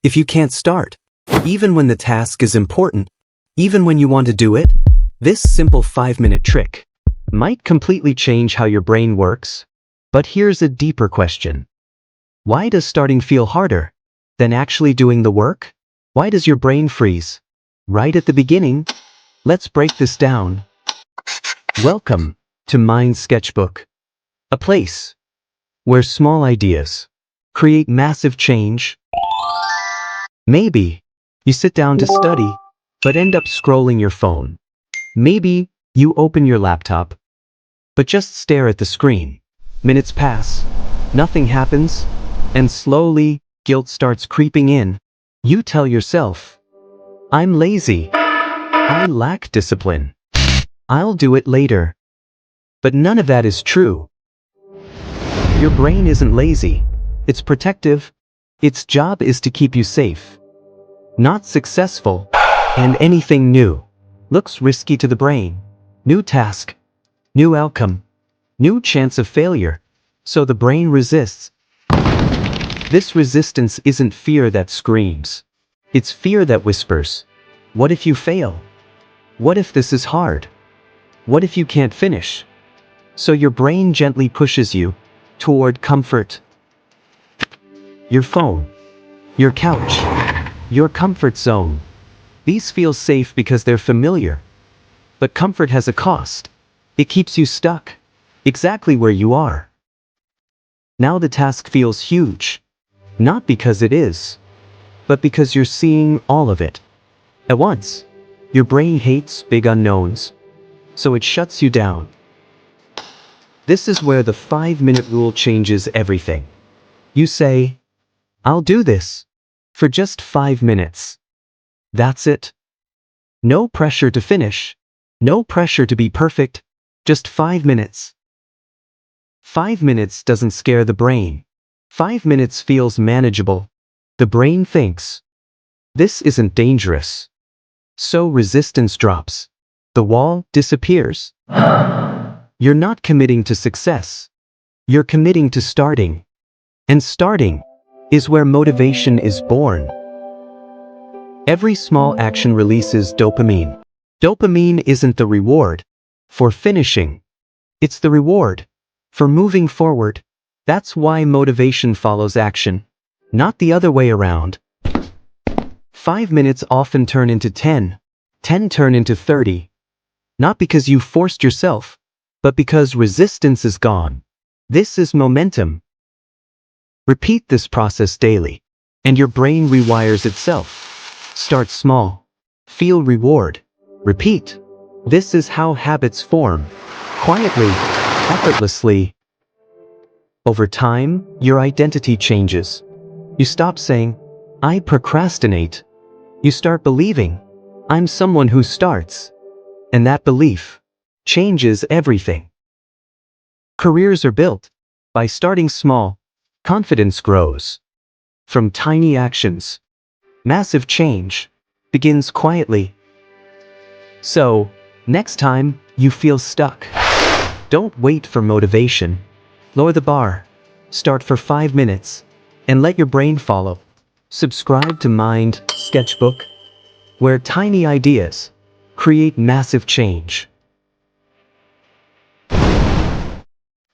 if you can't start, even when the task is important, even when you want to do it, this simple 5-minute trick might completely change how your brain works. But here's a deeper question. Why does starting feel harder than actually doing the work? Why does your brain freeze right at the beginning? Let's break this down. Welcome to Mind Sketchbook, a place where small ideas create massive change. Maybe you sit down to study, but end up scrolling your phone. Maybe you open your laptop, but just stare at the screen. Minutes pass, nothing happens, and slowly, guilt starts creeping in. You tell yourself, I'm lazy, I lack discipline, I'll do it later. But none of that is true. Your brain isn't lazy, it's protective. Its job is to keep you safe, not successful. And anything new looks risky to the brain. New task, new outcome, new chance of failure. So the brain resists. This resistance isn't fear that screams. It's fear that whispers. What if you fail? What if this is hard? What if you can't finish? So your brain gently pushes you toward comfort. Your phone, your couch, your comfort zone. These feel safe because they're familiar. But comfort has a cost. It keeps you stuck, exactly where you are. Now the task feels huge. Not because it is, but because you're seeing all of it at once. Your brain hates big unknowns, so it shuts you down. This is where the 5-minute rule changes everything. You say, I'll do this for just 5 minutes. That's it. No pressure to finish. No pressure to be perfect. Just 5 minutes. 5 minutes doesn't scare the brain. 5 minutes feels manageable. The brain thinks, this isn't dangerous. So resistance drops. The wall disappears. You're not committing to success. You're committing to starting. And starting is where motivation is born. Every small action releases dopamine. Dopamine isn't the reward for finishing. It's the reward for moving forward. That's why motivation follows action, not the other way around. 5 minutes often turn into 10. 10 turn into 30. Not because you forced yourself, but because resistance is gone. This is momentum. Repeat this process daily, and your brain rewires itself. Start small. Feel reward. Repeat. This is how habits form. Quietly, effortlessly. Over time, your identity changes. You stop saying, I procrastinate. You start believing, I'm someone who starts. And that belief changes everything. Careers are built by starting small. Confidence grows from tiny actions. Massive change begins quietly. So, next time you feel stuck, don't wait for motivation. Lower the bar. Start for 5 minutes and let your brain follow. Subscribe to Mind Sketchbook, where tiny ideas create massive change.